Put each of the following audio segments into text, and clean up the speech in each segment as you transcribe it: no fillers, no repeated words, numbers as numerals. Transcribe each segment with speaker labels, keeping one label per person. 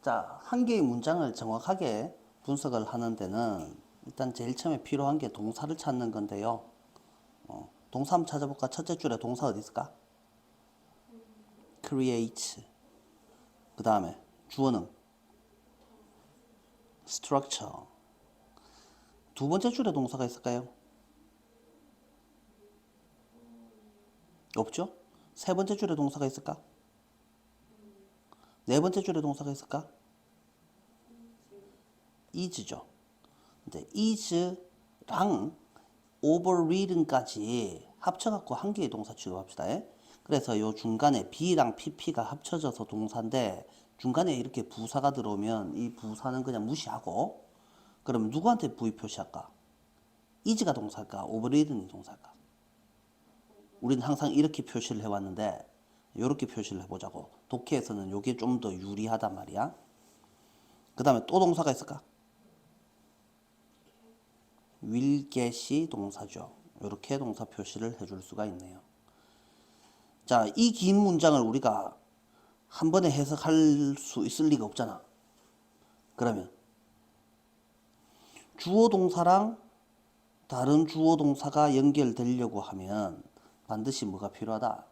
Speaker 1: 자, 한 개의 문장을 정확하게 분석을 하는 데는 일단 제일 처음에 필요한 게 동사를 찾는 건데요. 동사 한번 찾아볼까? 첫째 줄에 동사 어디 있을까? create. 그 다음에 주어는 structure. 두 번째 줄에 동사가 있을까요? 없죠? 세 번째 줄에 동사가 있을까? 네 번째 줄에 동사가 있을까? is죠. 근데 is랑 overridden까지 합쳐갖고 한 개의 동사 취급합시다. 그래서 요 중간에 B랑 PP가 합쳐져서 동사인데 중간에 이렇게 부사가 들어오면 이 부사는 그냥 무시하고 그럼 누구한테 부의 표시할까? is가 동사일까? overridden이 동사일까? 우리는 항상 이렇게 표시를 해왔는데 이렇게 표시를 해보자고. 독해에서는 이게 좀 더 유리하단 말이야. 그 다음에 또 동사가 있을까? will get이 동사죠. 이렇게 동사 표시를 해줄 수가 있네요. 자, 이 긴 문장을 우리가 한 번에 해석할 수 있을 리가 없잖아. 그러면 주어 동사랑 다른 주어 동사가 연결되려고 하면 반드시 뭐가 필요하다?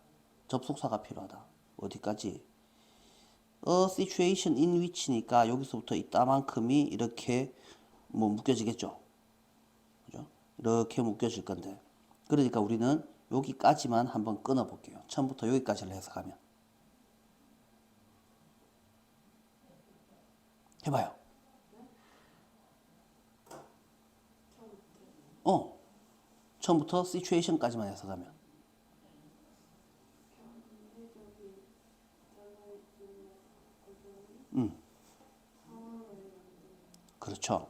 Speaker 1: 접속사가 필요하다. 어디까지? A situation in which니까 여기서부터 이따만큼이 이렇게 뭐 묶여지겠죠. 그죠? 이렇게 묶여질 건데. 그러니까 우리는 여기까지만 한번 끊어 볼게요. 처음부터 여기까지를 해석하면. 해봐요. 처음부터 situation까지만 해석하면. 그렇죠.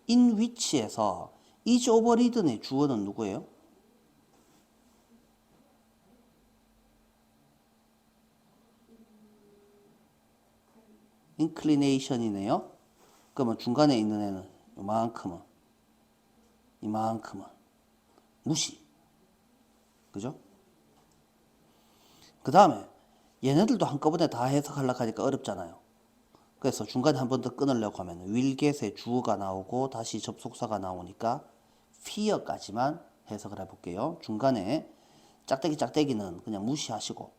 Speaker 1: in which에서 is overridden의 주어는 누구예요? inclination이네요. 그러면 중간에 있는 애는 이만큼은 무시. 그죠? 그 다음에 얘네들도 한꺼번에 다 해석하려고 하니까 어렵잖아요. 그래서 중간에 한 번 더 끊으려고 하면 will get의 주어가 나오고 다시 접속사가 나오니까 fear까지만 해석을 해볼게요. 중간에 짝대기는 그냥 무시하시고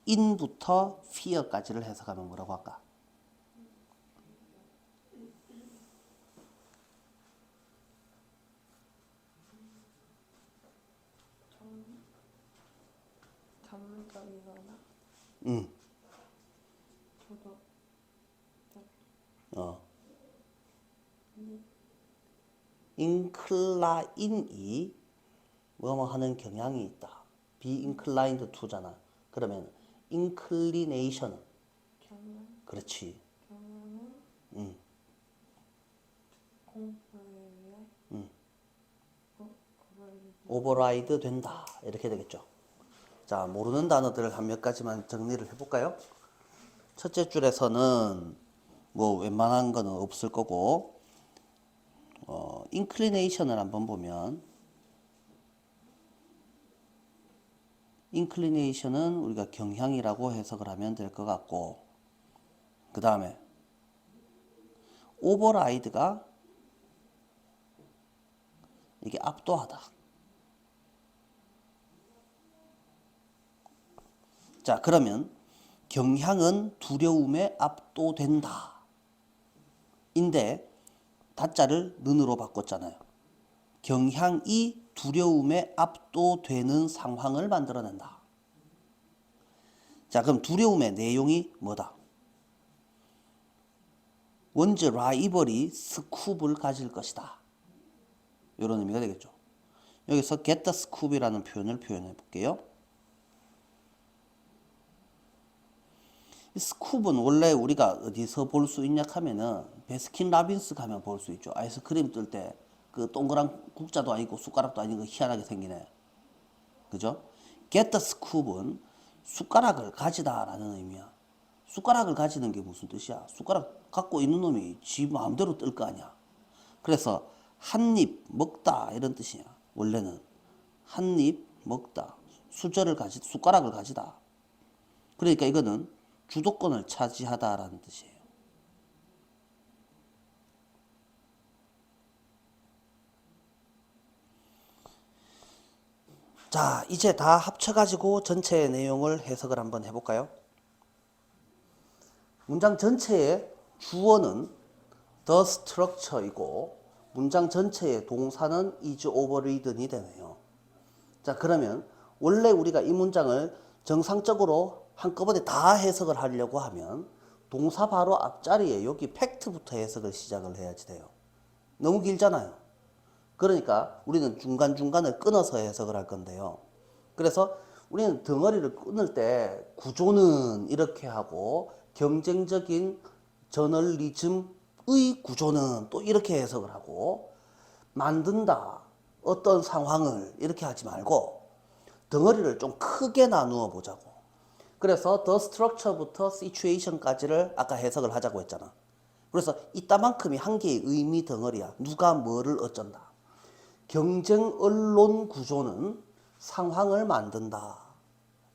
Speaker 1: in부터 fear까지를 해석하면 뭐라고 할까?
Speaker 2: 전문적이거나
Speaker 1: 응.
Speaker 2: 저도
Speaker 1: 어. incline이 뭐뭐 하는 경향이 있다. be inclined to잖아. 그러면 inclination은
Speaker 2: 경영
Speaker 1: 그렇지.
Speaker 2: 경영은
Speaker 1: 응.
Speaker 2: 공부에 의해 그걸
Speaker 1: override 된다. 이렇게 되겠죠. 자, 모르는 단어들을 한 몇 가지만 정리를 해볼까요? 첫째 줄에서는 뭐 웬만한 거는 없을 거고, inclination을 한번 보면, inclination은 우리가 경향이라고 해석을 하면 될 것 같고, 그 다음에 override가 이게 압도하다. 자, 그러면 경향은 두려움에 압도된다. 인데 다자를 는으로 바꿨잖아요. 경향이 두려움에 압도되는 상황을 만들어낸다. 자, 그럼 두려움의 내용이 뭐다? 원즈 라이벌이 스쿱을 가질 것이다. 이런 의미가 되겠죠. 여기서 get the scoop이라는 표현을 표현해 볼게요. 이 스쿱은 원래 우리가 어디서 볼 수 있냐 하면은 베스킨 라빈스 가면 볼 수 있죠. 아이스크림 뜰 때 그 동그란 국자도 아니고 숟가락도 아닌 거 희한하게 생기네. 그죠? get the scoop은 숟가락을 가지다라는 의미야. 숟가락을 가지는 게 무슨 뜻이야? 숟가락 갖고 있는 놈이 지 마음대로 뜰 거 아니야. 그래서 한 입 먹다 이런 뜻이야. 원래는 한 입 먹다. 숟가락을 가지다. 그러니까 이거는 주도권을 차지하다라는 뜻이에요. 자, 이제 다 합쳐가지고 전체 내용을 해석을 한번 해볼까요? 문장 전체의 주어는 the structure이고 문장 전체의 동사는 is overridden이 되네요. 자, 그러면 원래 우리가 이 문장을 정상적으로 한꺼번에 다 해석을 하려고 하면 동사 바로 앞자리에 여기 팩트부터 해석을 시작을 해야지 돼요. 너무 길잖아요. 그러니까 우리는 중간중간을 끊어서 해석을 할 건데요. 그래서 우리는 덩어리를 끊을 때 구조는 이렇게 하고 경쟁적인 저널리즘의 구조는 또 이렇게 해석을 하고 만든다 어떤 상황을 이렇게 하지 말고 덩어리를 좀 크게 나누어 보자고. 그래서 the structure부터 situation까지를 아까 해석을 하자고 했잖아. 그래서 이따만큼이 한 개의 의미 덩어리야. 누가 뭐를 어쩐다. 경쟁 언론 구조는 상황을 만든다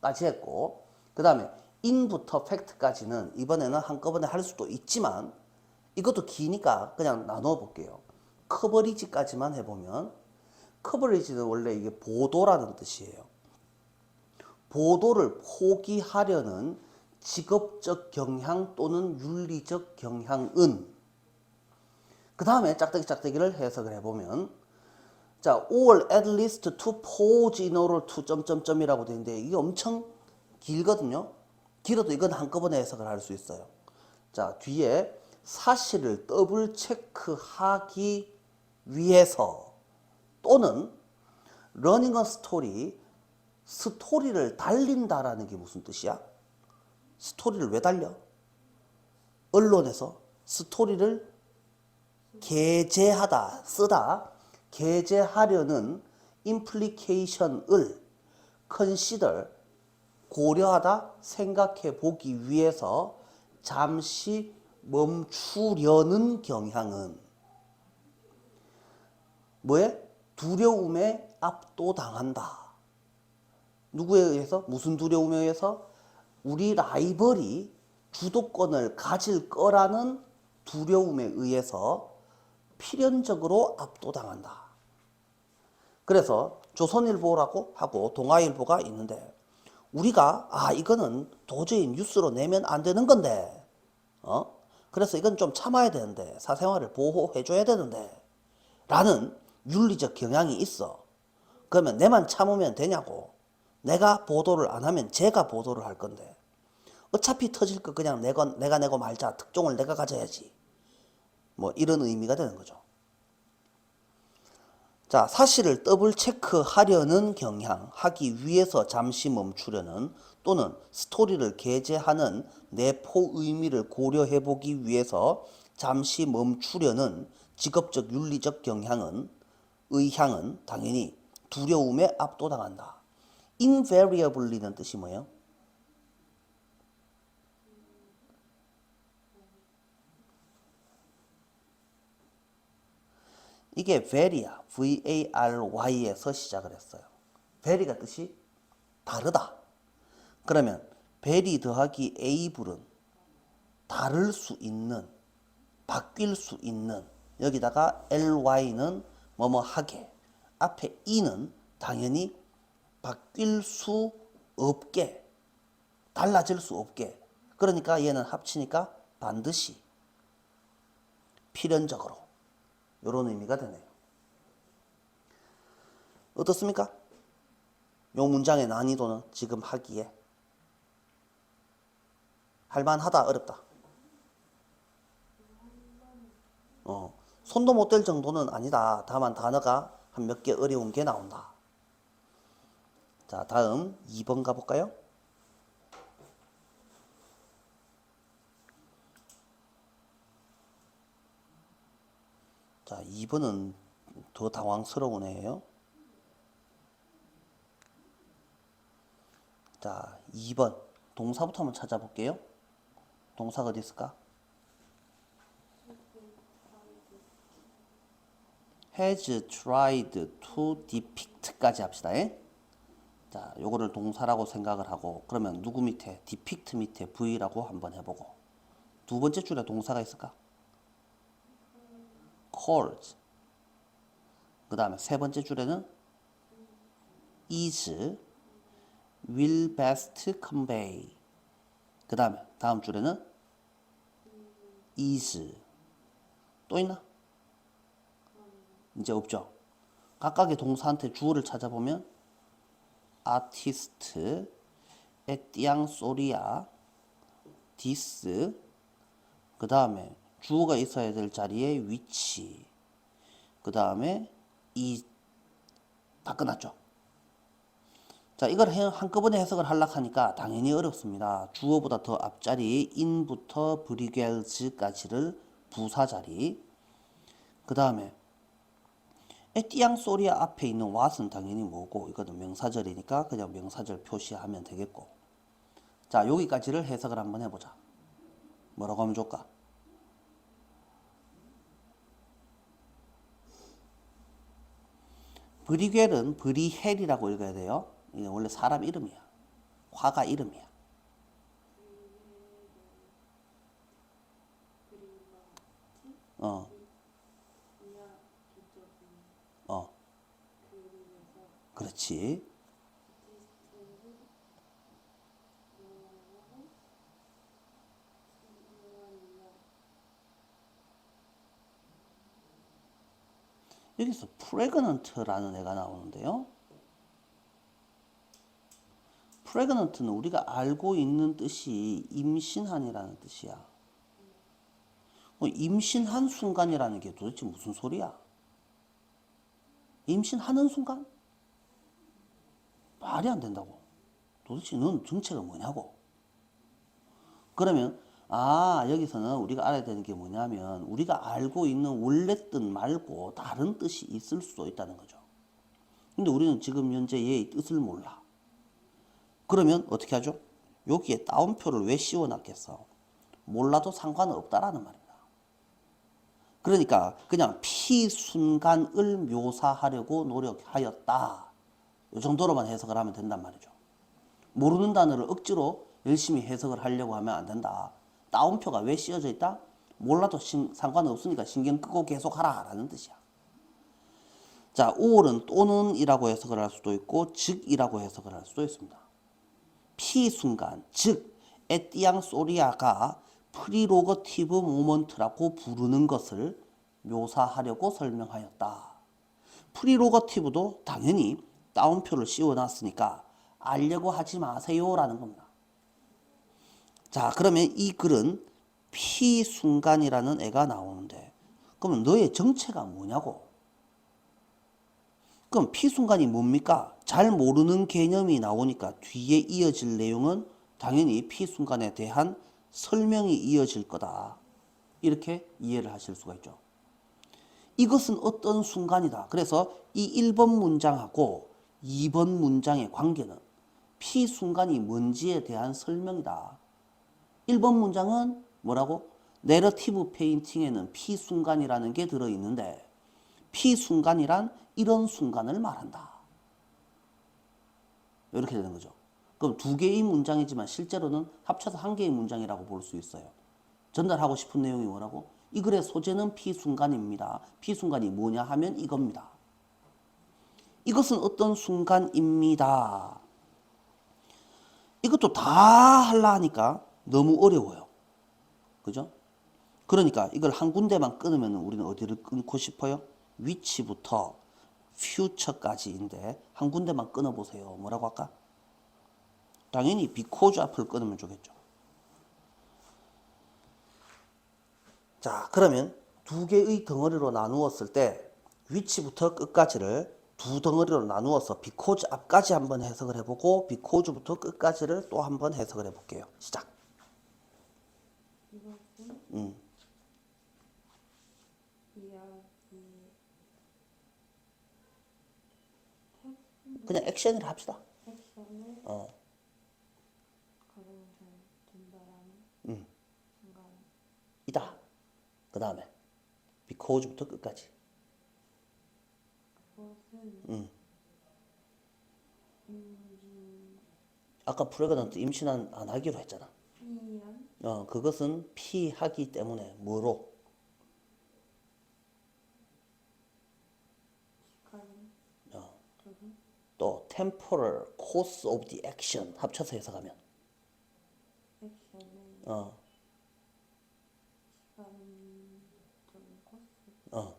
Speaker 1: 까지 했고, 그 다음에 in부터 fact까지는 이번에는 한꺼번에 할 수도 있지만 이것도 기니까 그냥 나눠 볼게요. 커버리지까지만 해보면, 커버리지는 원래 이게 보도라는 뜻이에요. 보도를 포기하려는 직업적 경향 또는 윤리적 경향은, 그 다음에 짝대기를 해석을 해보면, 자, or at least to pose in order to 점점점이라고 되어 있는데 이게 엄청 길거든요. 길어도 이건 한꺼번에 해석을 할 수 있어요. 자, 뒤에 사실을 더블 체크하기 위해서 또는 running a story, 스토리를 달린다라는 게 무슨 뜻이야? 스토리를 왜 달려? 언론에서 스토리를 게재하다, 쓰다, 게재하려는 implication을 consider, 고려하다, 생각해 보기 위해서 잠시 멈추려는 경향은 뭐에? 두려움에 압도당한다. 누구에 의해서? 무슨 두려움에 의해서? 우리 라이벌이 주도권을 가질 거라는 두려움에 의해서 필연적으로 압도당한다. 그래서 조선일보라고 하고 동아일보가 있는데 우리가 이거는 도저히 뉴스로 내면 안 되는 건데 그래서 이건 좀 참아야 되는데 사생활을 보호해 줘야 되는데 라는 윤리적 경향이 있어. 그러면 내만 참으면 되냐고. 내가 보도를 안 하면 제가 보도를 할 건데 어차피 터질 거 그냥 내가 내고 말자. 특종을 내가 가져야지. 뭐 이런 의미가 되는 거죠. 자, 사실을 더블 체크하려는 경향, 하기 위해서 잠시 멈추려는 또는 스토리를 게재하는 내포 의미를 고려해 보기 위해서 잠시 멈추려는 직업적 윤리적 의향은 당연히 두려움에 압도당한다. invariably는 뜻이 뭐예요? 이게 vary야. V-A-R-Y에서 시작을 했어요. vary가 뜻이 다르다. 그러면 vary 더하기 able은 다를 수 있는, 바뀔 수 있는, 여기다가 ly는 뭐뭐 하게, 앞에 e는 당연히 바뀔 수 없게, 달라질 수 없게. 그러니까 얘는 합치니까 반드시, 필연적으로 이런 의미가 되네요. 어떻습니까? 요 문장의 난이도는 지금 하기에 할만하다, 어렵다? 손도 못 댈 정도는 아니다. 다만 단어가 한 몇 개 어려운 게 나온다. 자, 다음 2번 가볼까요? 자, 2번은 더 당황스러운 애예요. 자, 2번 동사부터 한번 찾아볼게요. 동사가 어디 있을까? has tried to depict까지 합시다. 자, 요거를 동사라고 생각을 하고 그러면 누구 밑에? depict 밑에 V라고 한번 해보고 두 번째 줄에 동사가 있을까? calls. 그 다음에 세 번째 줄에는 is, will best convey. 그 다음에 다음 줄에는 is. 또 있나? 이제 없죠. 각각의 동사한테 주어를 찾아보면 artist, 에띠앙 소리아, this, 그 다음에 주어가 있어야 될 자리에 which, 그 다음에 이 다 끝났죠. 자, 이걸 한꺼번에 해석을 하려고 하니까 당연히 어렵습니다. 주어보다 더 앞자리 in부터 브리겔즈까지를 부사 자리, 그 다음에 에띠앙 소리아 앞에 있는 what은 당연히 뭐고 이거는 명사절이니까 그냥 명사절 표시하면 되겠고. 자, 여기까지를 해석을 한번 해보자. 뭐라고 하면 좋을까? 브리겔은 브리헬이라고 읽어야 돼요. 이게 원래 사람 이름이야. 화가 이름이야. 어, 어, 그렇지. 여기서 pregnant라는 애가 나오는데요. pregnant는 우리가 알고 있는 뜻이 임신한이라는 뜻이야. 임신한 순간이라는 게 도대체 무슨 소리야? 임신하는 순간? 말이 안 된다고. 도대체 넌 정체가 뭐냐고. 그러면 여기서는 우리가 알아야 되는 게 뭐냐면 우리가 알고 있는 원래 뜻 말고 다른 뜻이 있을 수도 있다는 거죠. 근데 우리는 지금 현재 얘의 뜻을 몰라. 그러면 어떻게 하죠? 여기에 따옴표를 왜 씌워놨겠어? 몰라도 상관은 없다라는 말입니다. 그러니까 그냥 피순간을 묘사하려고 노력하였다. 이 정도로만 해석을 하면 된단 말이죠. 모르는 단어를 억지로 열심히 해석을 하려고 하면 안 된다. 따옴표가 왜 씌워져 있다? 몰라도 상관없으니까 신경 끄고 계속 하라 라는 뜻이야. 자, or은 또는 이라고 해석을 할 수도 있고 즉이라고 해석을 할 수도 있습니다. 피순간, 즉 에띠앙 소리아가 프리로거티브 모먼트라고 부르는 것을 묘사하려고 설명하였다. 프리로거티브도 당연히 따옴표를 씌워놨으니까 알려고 하지 마세요 라는 겁니다. 자, 그러면 이 글은 피순간이라는 애가 나오는데 그러면 너의 정체가 뭐냐고. 그럼 피순간이 뭡니까? 잘 모르는 개념이 나오니까 뒤에 이어질 내용은 당연히 피순간에 대한 설명이 이어질 거다. 이렇게 이해를 하실 수가 있죠. 이것은 어떤 순간이다. 그래서 이 1번 문장하고 2번 문장의 관계는 피순간이 뭔지에 대한 설명이다. 1번 문장은 뭐라고? 내러티브 페인팅에는 피순간이라는 게 들어있는데 피순간이란 이런 순간을 말한다. 이렇게 되는 거죠. 그럼 두 개의 문장이지만 실제로는 합쳐서 한 개의 문장이라고 볼 수 있어요. 전달하고 싶은 내용이 뭐라고? 이 글의 소재는 피순간입니다. 피순간이 뭐냐 하면 이겁니다. 이것은 어떤 순간입니다. 이것도 다 하려 하니까 너무 어려워요. 그죠? 그러니까 이걸 한 군데만 끊으면 우리는 어디를 끊고 싶어요? 위치부터 future까지인데 한 군데만 끊어보세요. 뭐라고 할까? 당연히 because 앞을 끊으면 좋겠죠. 자, 그러면 두 개의 덩어리로 나누었을 때 위치부터 끝까지를 두 덩어리로 나누어서 because 앞까지 한번 해석을 해보고 because부터 끝까지를 또 한번 해석을 해볼게요. 시작.
Speaker 2: 이것은 이야기
Speaker 1: 그냥 액션을 합시다.
Speaker 2: 액션을
Speaker 1: 어,
Speaker 2: 가정잘 전달하는 순간
Speaker 1: 이다. 그 다음에 because부터 끝까지.
Speaker 2: 그것은
Speaker 1: 아까 프레그넌트 임신 안 하기로 했잖아.
Speaker 2: 피한
Speaker 1: 그것은 피하기 때문에 뭐로?
Speaker 2: 시카리
Speaker 1: 어,
Speaker 2: 적인
Speaker 1: 또 temporal course of the action 합쳐서 해석하면
Speaker 2: 액션의
Speaker 1: 어,
Speaker 2: 시간적인 코스.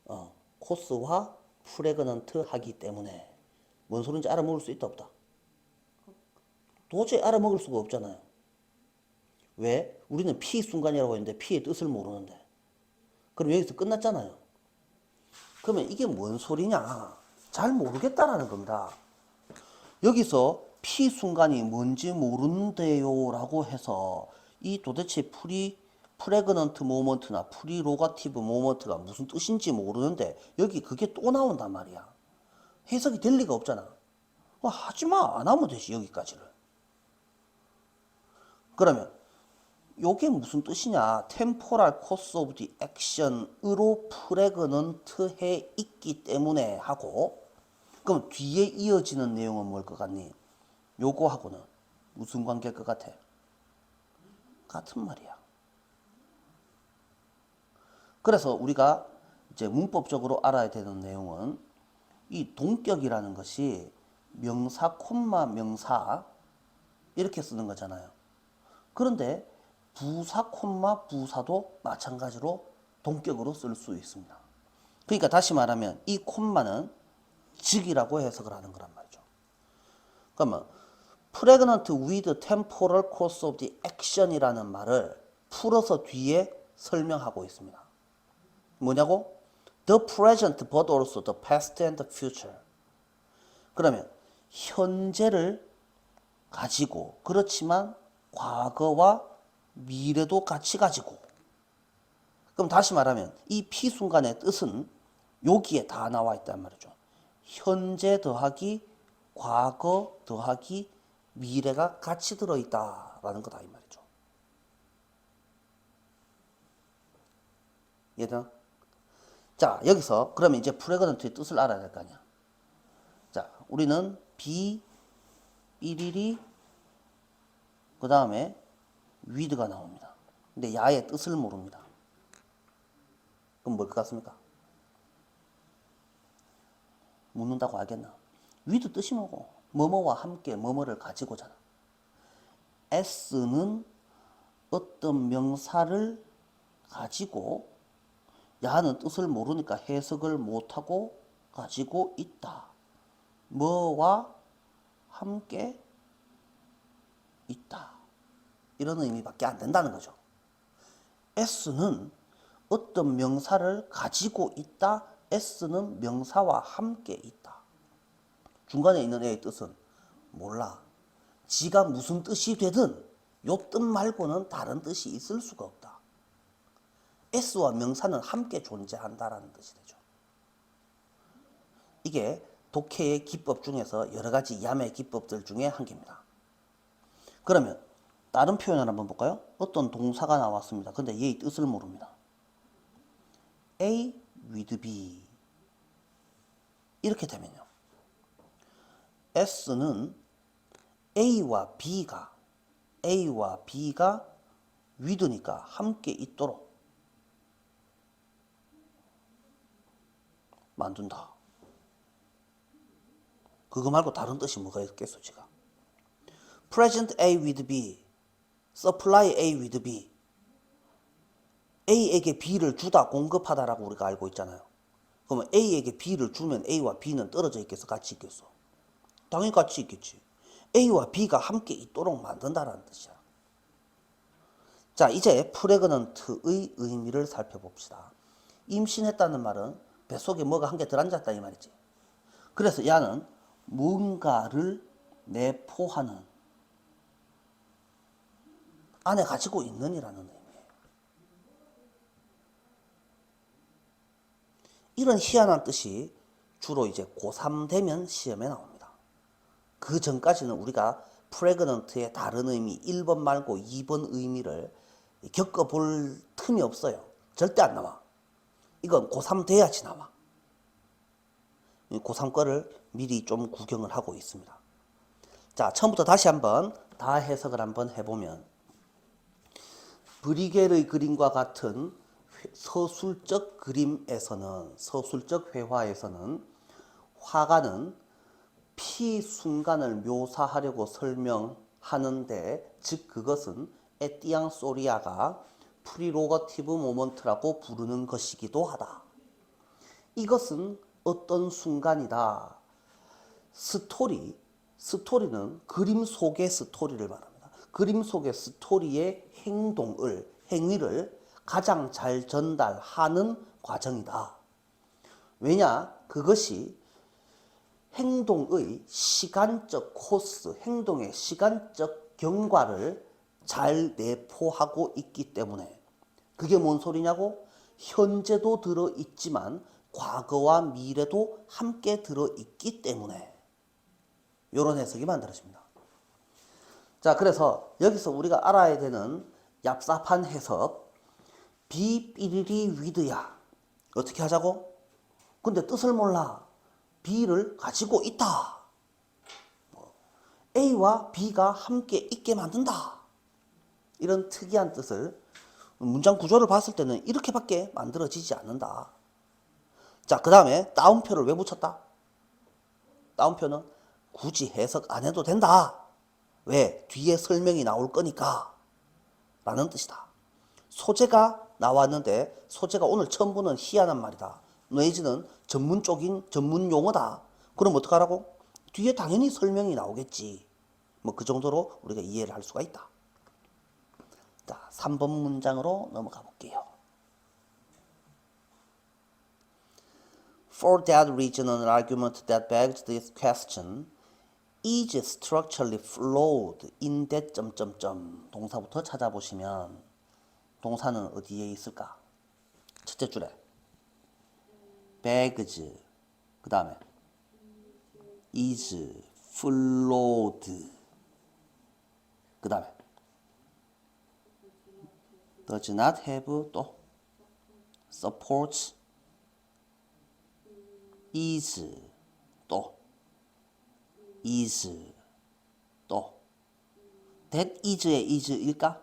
Speaker 1: 어, 코스와 프레그넌트 하기 때문에 뭔 소린지 알아먹을 수 있다 없다? 도저히 알아먹을 수가 없잖아요. 왜? 우리는 P 순간이라고 했는데 P의 뜻을 모르는데. 그럼 여기서 끝났잖아요. 그러면 이게 뭔 소리냐? 잘 모르겠다라는 겁니다. 여기서 P 순간이 뭔지 모르는데요 라고 해서 이 도대체 프레그넌트 모먼트나 프리로가티브 모먼트가 무슨 뜻인지 모르는데 여기 그게 또 나온단 말이야. 해석이 될 리가 없잖아. 하지마 안 하면 되지 여기까지를. 그러면 요게 무슨 뜻이냐? temporal course of the action으로 프레그넌트 해 있기 때문에 하고 그럼 뒤에 이어지는 내용은 뭘 것 같니? 요거하고는 무슨 관계일 것 같아? 같은 말이야. 그래서 우리가 이제 문법적으로 알아야 되는 내용은 이 동격이라는 것이 명사, 콤마, 명사 이렇게 쓰는 거잖아요. 그런데 부사, 콤마, 부사도 마찬가지로 동격으로 쓸 수 있습니다. 그러니까 다시 말하면 이 콤마는 즉이라고 해석을 하는 거란 말이죠. 그러면 pregnant with temporal course of the action이라는 말을 풀어서 뒤에 설명하고 있습니다. 뭐냐고? The present but also the past and the future. 그러면 현재를 가지고 그렇지만 과거와 미래도 같이 가지고. 그럼 다시 말하면 이 피순간의 뜻은 여기에 다 나와 있단 말이죠. 현재 더하기 과거 더하기 미래가 같이 들어있다라는 거다 이 말이죠. 이해되나? 자 여기서 그러면 이제 프레그넌트의 뜻을 알아야 될 거 아니야. 자 우리는 비, 삐리리 그 다음에 위드가 나옵니다. 근데 야의 뜻을 모릅니다. 그럼 뭘 것 같습니까? 묻는다고 알겠나? 위드 뜻이 뭐고? 뭐뭐와 함께 뭐뭐를 가지고잖아. S는 어떤 명사를 가지고 야는 뜻을 모르니까 해석을 못하고 가지고 있다. 뭐와 함께 있다. 이런 의미밖에 안 된다는 거죠. S는 어떤 명사를 가지고 있다. S는 명사와 함께 있다. 중간에 있는 A의 뜻은 몰라. 지가 무슨 뜻이 되든 요 뜻 말고는 다른 뜻이 있을 수가 없다. S와 명사는 함께 존재한다라는 뜻이 되죠. 이게 독해의 기법 중에서 여러 가지 야매 기법들 중에 한 개입니다. 그러면 다른 표현을 한번 볼까요? 어떤 동사가 나왔습니다. 근데 얘의 뜻을 모릅니다. A with B 이렇게 되면요. S는 A와 B가 with니까 함께 있도록 만든다. 그거 말고 다른 뜻이 뭐가 있겠어 지가. Present A with B, supply A with B. A에게 B를 주다, 공급하다라고 우리가 알고 있잖아요. 그러면 A에게 B를 주면 A와 B는 떨어져 있겠어? 같이 있겠어? 당연히 같이 있겠지. A와 B가 함께 있도록 만든다라는 뜻이야. 자, 이제 프레그넌트의 의미를 살펴봅시다. 임신했다는 말은 뱃속에 뭐가 한 개 들어앉았다 이 말이지. 그래서 야는 뭔가를 내포하는 안에 가지고 있는 이라는 의미예요. 이런 희한한 뜻이 주로 이제 고3 되면 시험에 나옵니다. 그 전까지는 우리가 프레그넌트의 다른 의미 1번 말고 2번 의미를 겪어볼 틈이 없어요. 절대 안 나와. 이건 고3 돼야지 나와. 고3 거를 미리 좀 구경을 하고 있습니다. 자, 처음부터 다시 한번 다 해석을 한번 해보면 브리겔의 그림과 같은 서술적 그림에서는, 서술적 회화에서는 화가는 P 순간을 묘사하려고 설명하는데, 즉 그것은 에띠앙 소리아가 프리로거티브 모먼트라고 부르는 것이기도 하다. 이것은 어떤 순간이다. 스토리는 그림 속의 스토리를 말합니다. 그림 속의 스토리의 행위를 가장 잘 전달하는 과정이다. 왜냐? 그것이 행동의 시간적 코스, 행동의 시간적 경과를 잘 내포하고 있기 때문에. 그게 뭔 소리냐고? 현재도 들어있지만 과거와 미래도 함께 들어있기 때문에 이런 해석이 만들어집니다. 자, 그래서 여기서 우리가 알아야 되는 얍삽한 해석, 비삐리리 위드야. 어떻게 하자고? 근데 뜻을 몰라. B를 가지고 있다. A와 B가 함께 있게 만든다. 이런 특이한 뜻을 문장 구조를 봤을 때는 이렇게밖에 만들어지지 않는다. 자, 그 다음에 따옴표를 왜 붙였다? 따옴표는 굳이 해석 안 해도 된다. 왜? 뒤에 설명이 나올 거니까 라는 뜻이다. 소재가 나왔는데 소재가 오늘 처음 보는 희한한 말이다. 내지는 전문 용어다. 그럼 어떡하라고? 뒤에 당연히 설명이 나오겠지. 뭐 그 정도로 우리가 이해를 할 수가 있다. 자, 3번 문장으로 넘어가 볼게요. For that reason, an argument that begs this question is structurally flawed in that... 동사부터 찾아보시면 동사는 어디에 있을까? 첫째 줄에 begs, 그 다음에 is flawed, 그 다음에 does not have, 또 supports, is, 또 is, 또 that is의 is일까?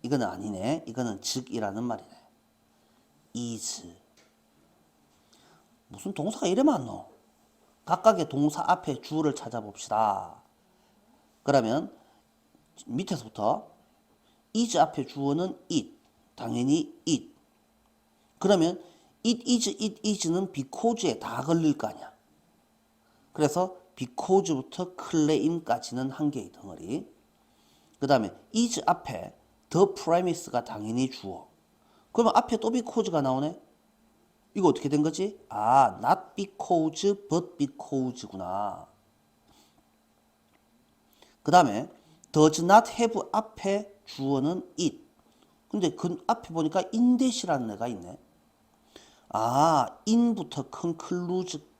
Speaker 1: 이거는 아니네. 이거는 즉이라는 말이네. is. 무슨 동사가 이래 많노? 각각의 동사 앞에 주어를 찾아봅시다. 그러면 밑에서부터 is 앞에 주어는 it. 당연히 it. 그러면 it is는 because에 다 걸릴 거 아니야. 그래서 because부터 claim까지는 한 개의 덩어리. 그 다음에 is 앞에 the premise가 당연히 주어. 그러면 앞에 또 because가 나오네. 이거 어떻게 된 거지? 아, not because but because구나. 그 다음에 does not have 앞에 주어는 it. 근데 그 앞에 보니까 in-이라는 애가 있네. 아, in부터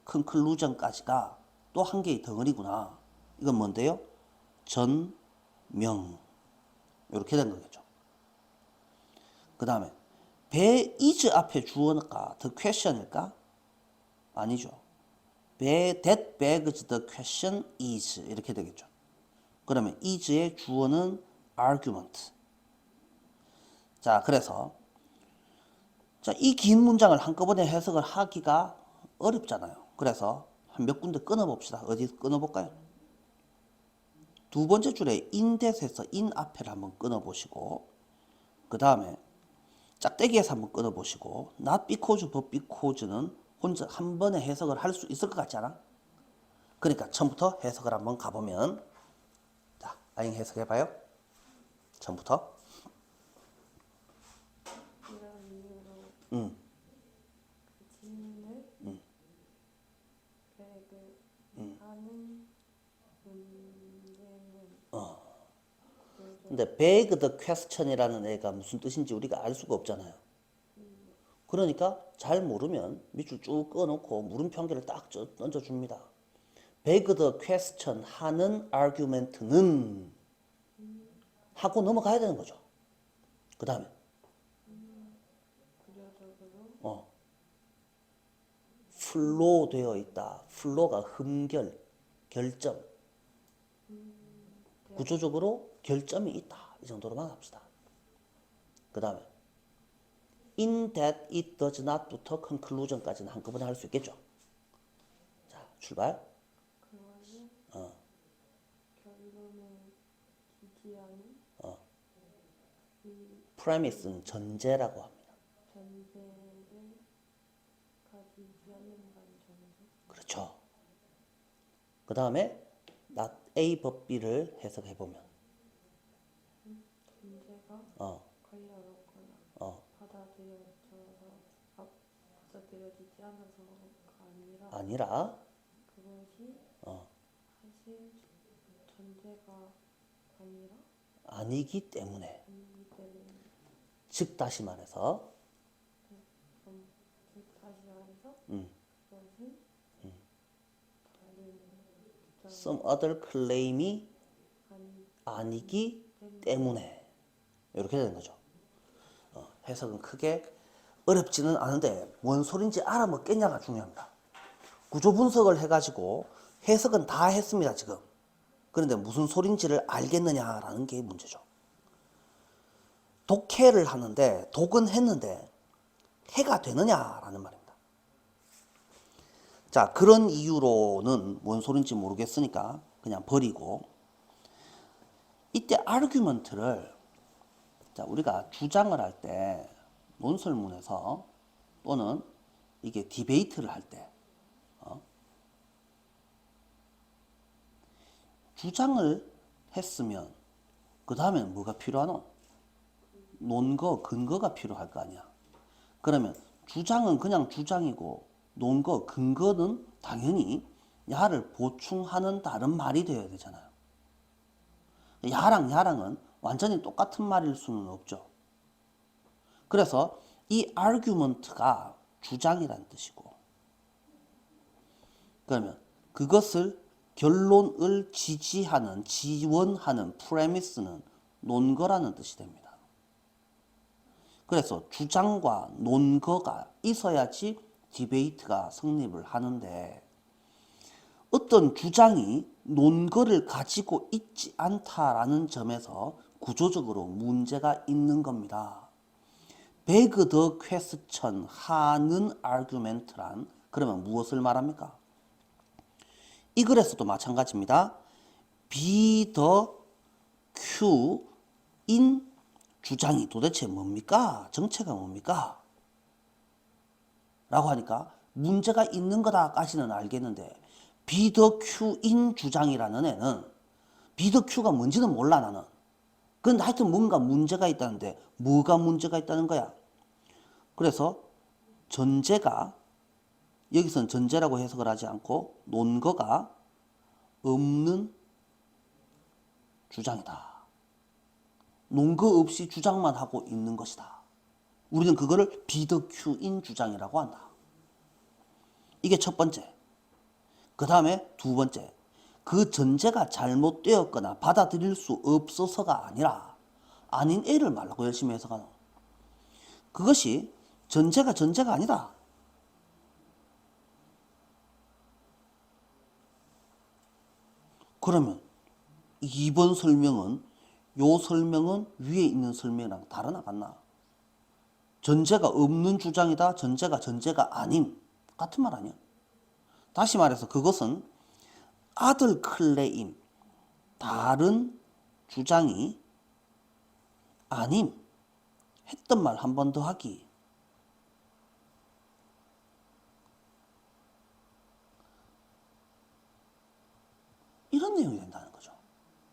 Speaker 1: conclusion까지가 또 한 개의 덩어리구나. 이건 뭔데요? 전명. 이렇게 된 거겠죠. 그 다음에 배 is 앞에 주어일까? the question일까? 아니죠. 배 that begs the question is 이렇게 되겠죠. 그러면 is의 주어는 argument. 자, 그래서 자, 이 긴 문장을 한꺼번에 해석을 하기가 어렵잖아요. 그래서 한 몇 군데 끊어봅시다. 어디 끊어볼까요? 두 번째 줄에 in that에서 in 앞에를 한번 끊어보시고, 그 다음에 짝대기에서 한번 끊어보시고, not because but because는 혼자 한 번에 해석을 할 수 있을 것 같지 않아? 그러니까 처음부터 해석을 한번 가보면, 자, 아잉 해석해봐요. 처음부터.
Speaker 2: 이런 이유로
Speaker 1: 응.
Speaker 2: 진을 배그 하는 문제는
Speaker 1: 근데 beg the question이라는 애가 무슨 뜻인지 우리가 알 수가 없잖아요. 그러니까 잘 모르면 밑줄 쭉 꺼놓고 물음표 한 개를 딱 던져줍니다. beg the question 하는 argument는 하고 넘어가야 되는 거죠. 그 다음에
Speaker 2: 구조적으로
Speaker 1: flow 되어 있다. flow가 흠결, 결점. 구조적으로 결점이 있다. 이 정도로만 합시다. 그 다음에 in that it does not부터 conclusion까지는 한꺼번에 할 수 있겠죠. 자, 출발. 프레미스는 전제라고 합니다.
Speaker 2: 전제를 가지지 않는다는 전제.
Speaker 1: 그렇죠. 그 다음에 not A but B를 해석해 보면
Speaker 2: 전제가
Speaker 1: 어,
Speaker 2: 관련없거나
Speaker 1: 어,
Speaker 2: 받아들여지지 않아서가 아니라
Speaker 1: 아니라
Speaker 2: 그것이
Speaker 1: 어,
Speaker 2: 사실 전제가 아니라
Speaker 1: 아니기 때문에
Speaker 2: 아니기 때문에
Speaker 1: 즉 다시 말해서
Speaker 2: 즉 다시 말해서
Speaker 1: 음,
Speaker 2: 그것은 다른 주장
Speaker 1: some other claim이
Speaker 2: 아니
Speaker 1: 아니기 때문에 이렇게 되는 거죠. 해석은 크게 어렵지는 않은데 뭔 소린지 알아먹겠냐가 중요합니다. 구조 분석을 해가지고 해석은 다 했습니다 지금. 그런데 무슨 소린지를 알겠느냐라는 게 문제죠. 독해를 하는데 독은 했는데 해가 되느냐라는 말입니다. 자, 그런 이유로는 뭔 소린지 모르겠으니까 그냥 버리고, 이때 아르규먼트를 자, 우리가 주장을 할 때 논설문에서 또는 이게 디베이트를 할 때 주장을 했으면 그 다음엔 뭐가 필요하노? 논거, 근거가 필요할 거 아니야. 그러면 주장은 그냥 주장이고 논거, 근거는 당연히 야를 보충하는 다른 말이 되어야 되잖아요. 야랑 야랑은 완전히 똑같은 말일 수는 없죠. 그래서 이 argument가 주장이란 뜻이고, 그러면 그것을 결론을 지지하는, 지원하는 프레미스는 논거라는 뜻이 됩니다. 그래서 주장과 논거가 있어야지 디베이트가 성립을 하는데, 어떤 주장이 논거를 가지고 있지 않다라는 점에서 구조적으로 문제가 있는 겁니다. beg the question 하는 argument란 그러면 무엇을 말합니까? 이 글에서도 마찬가지입니다. be the Q in 주장이 도대체 뭡니까? 정체가 뭡니까? 라고 하니까 문제가 있는 거다까지는 알겠는데 be the Q in 주장이라는 애는 be the Q가 뭔지는 몰라 나는. 근데 하여튼 뭔가 문제가 있다는데 뭐가 문제가 있다는 거야? 그래서 전제가 여기서는 전제라고 해석을 하지 않고 논거가 없는 주장이다. 논거 없이 주장만 하고 있는 것이다. 우리는 그거를 비더큐인 주장이라고 한다. 이게 첫 번째. 그 다음에 두 번째. 그 전제가 잘못되었거나 받아들일 수 없어서가 아니라 아닌 애를 말라고 열심히 해석하는. 그것이 전제가 아니다. 그러면 2번 설명은 요 설명은 위에 있는 설명이랑 다르나 같나? 전제가 없는 주장이다. 전제가 아님. 같은 말 아니야? 다시 말해서 그것은 other claim, 다른 주장이 아님. 했던 말 한 번 더 하기. 이런 내용이 된다는 거죠.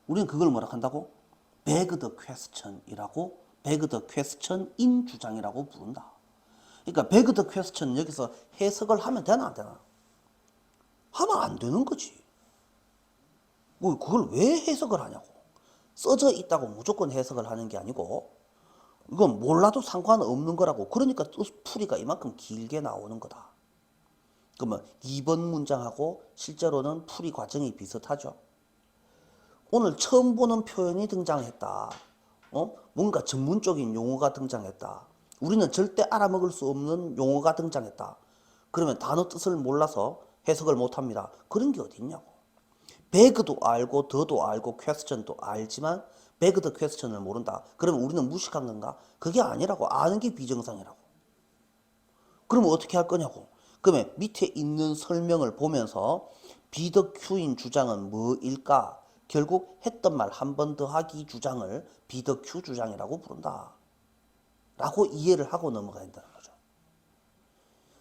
Speaker 1: 우리는 그걸 뭐라 한다고? beg the question이라고, beg the question in 주장이라고 부른다. 그러니까 beg the question 여기서 해석을 하면 되나 안 되나? 하면 안 되는 거지. 뭐 그걸 왜 해석을 하냐고. 써져 있다고 무조건 해석을 하는 게 아니고 이건 몰라도 상관없는 거라고. 그러니까 풀이가 이만큼 길게 나오는 거다. 그러면 2번 문장하고 실제로는 풀이 과정이 비슷하죠. 오늘 처음 보는 표현이 등장했다. 뭔가 전문적인 용어가 등장했다. 우리는 절대 알아먹을 수 없는 용어가 등장했다. 그러면 단어 뜻을 몰라서 해석을 못합니다. 그런 게 어디 있냐고. beg도 알고 더도 알고 question도 알지만 beg the question을 모른다. 그러면 우리는 무식한 건가? 그게 아니라고. 아는 게 비정상이라고. 그러면 어떻게 할 거냐고. 그러면 밑에 있는 설명을 보면서 be the Q인 주장은 뭐일까? 결국 했던 말 한 번 더 하기 주장을 be the Q 주장이라고 부른다. 라고 이해를 하고 넘어가야 된다는 거죠.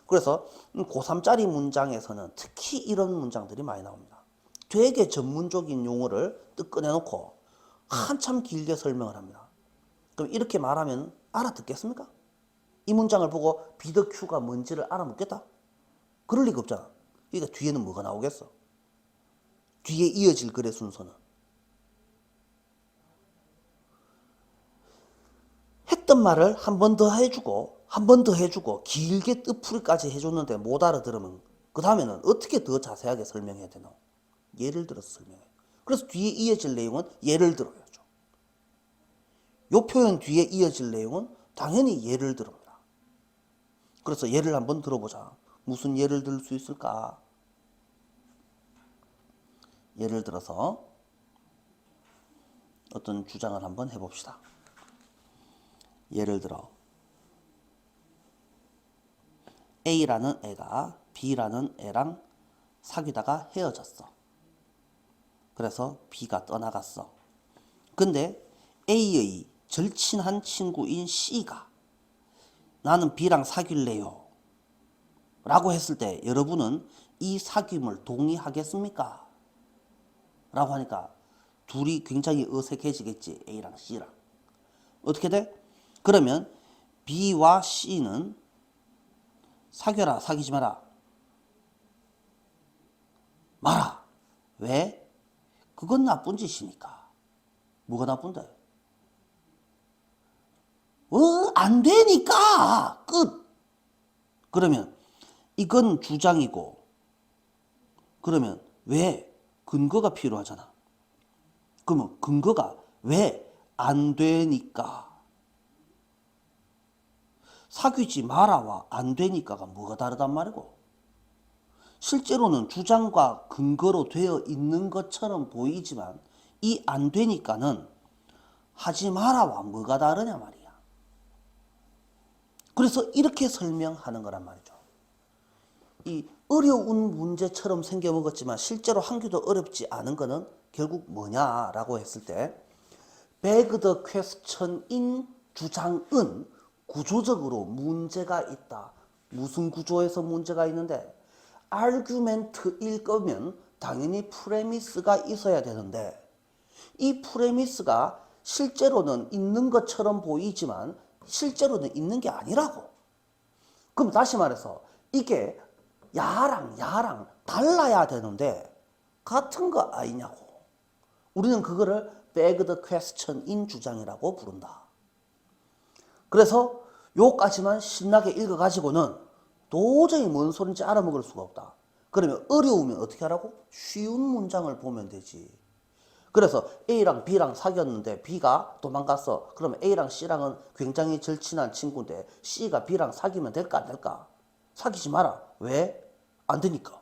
Speaker 1: 그래서 고3짜리 문장에서는 특히 이런 문장들이 많이 나옵니다. 되게 전문적인 용어를 뜩 꺼내놓고 한참 길게 설명을 합니다. 그럼 이렇게 말하면 알아듣겠습니까? 이 문장을 보고 be the Q가 뭔지를 알아묻겠다? 그럴 리가 없잖아. 그러니까 뒤에는 뭐가 나오겠어? 뒤에 이어질 글의 순서는. 했던 말을 한 번 더 해주고 한 번 더 해주고 길게 뜻풀이까지 해줬는데 못 알아들으면 그 다음에는 어떻게 더 자세하게 설명해야 되나? 예를 들어서 설명해. 그래서 뒤에 이어질 내용은 예를 들어야죠. 요 표현 뒤에 이어질 내용은 당연히 예를 들어옵니다. 그래서 예를 한번 들어보자. 무슨 예를 들 수 있을까? 예를 들어서 어떤 주장을 한번 해봅시다. 예를 들어 A라는 애가 B라는 애랑 사귀다가 헤어졌어. 그래서 B가 떠나갔어. 근데 A의 절친한 친구인 C가 나는 B랑 사귈래요 라고 했을 때 여러분은 이 사귐을 동의하겠습니까? 라고 하니까 둘이 굉장히 어색해지겠지. A랑 C랑. 어떻게 돼? 그러면 B와 C는 사귀어라, 사귀지 마라. 마라. 왜? 그건 나쁜 짓이니까. 뭐가 나쁜데? 안 되니까. 끝. 그러면 이건 주장이고, 그러면 왜? 근거가 필요하잖아. 그러면 근거가 왜? 안 되니까. 사귀지 마라와 안 되니까가 뭐가 다르단 말이고. 실제로는 주장과 근거로 되어 있는 것처럼 보이지만 이 안 되니까는 하지 마라와 뭐가 다르냐 말이야. 그래서 이렇게 설명하는 거란 말이죠. 이 어려운 문제처럼 생겨먹었지만 실제로 한 개도 어렵지 않은 거는 결국 뭐냐라고 했을 때 beg the question인 주장은 구조적으로 문제가 있다. 무슨 구조에서 문제가 있는데 argument일 거면 당연히 프레미스가 있어야 되는데 이 프레미스가 실제로는 있는 것처럼 보이지만 실제로는 있는 게 아니라고. 그럼 다시 말해서 이게 야랑 달라야 되는데 같은 거 아니냐고. 우리는 그거를 beg the question인 주장이라고 부른다. 그래서 요까지만 신나게 읽어가지고는 도저히 뭔 소린지 알아먹을 수가 없다. 그러면 어려우면 어떻게 하라고? 쉬운 문장을 보면 되지. 그래서 A랑 B랑 사귀었는데 B가 도망갔어. 그러면 A랑 C랑은 굉장히 절친한 친구인데 C가 B랑 사귀면 될까 안 될까? 사귀지 마라. 왜? 안 되니까.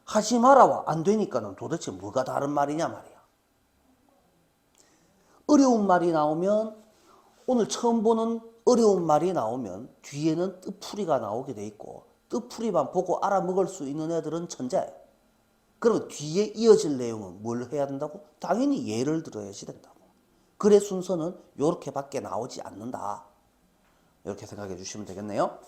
Speaker 1: 하지 마라와 안 되니까는 도대체 뭐가 다른 말이냐 말이야. 어려운 말이 나오면 오늘 처음 보는 어려운 말이 나오면 뒤에는 뜻풀이가 나오게 돼 있고 뜻풀이만 보고 알아먹을 수 있는 애들은 천재. 그러면 뒤에 이어질 내용은 뭘 해야 된다고? 당연히 예를 들어야지 된다고. 글의 순서는 이렇게밖에 나오지 않는다. 이렇게 생각해 주시면 되겠네요.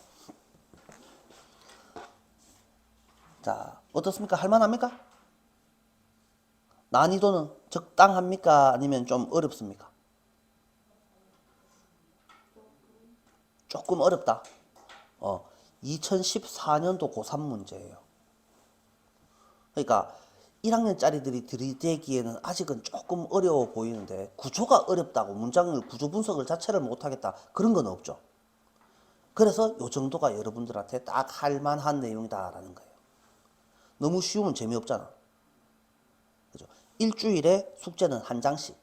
Speaker 1: 자, 어떻습니까? 할만합니까? 난이도는 적당합니까? 아니면 좀 어렵습니까? 조금 어렵다. 2014년도 고3 문제예요. 그러니까 1학년짜리들이 들이대기에는 아직은 조금 어려워 보이는데 구조가 어렵다고 문장을 구조 분석을 자체를 못하겠다. 그런 건 없죠. 그래서 이 정도가 여러분들한테 딱 할만한 내용이다라는 거예요. 너무 쉬우면 재미없잖아. 그죠? 일주일에 숙제는 한 장씩.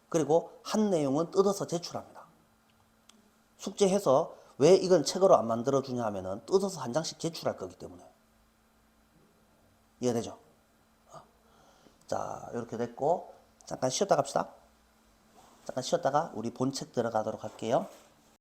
Speaker 1: 그리고 한 내용은 뜯어서 제출합니다. 숙제해서 왜 이건 책으로 안 만들어주냐 하면은 뜯어서 한 장씩 제출할 거기 때문에. 이해되죠? 자, 이렇게 됐고 잠깐 쉬었다 갑시다. 잠깐 쉬었다가 우리 본책 들어가도록 할게요.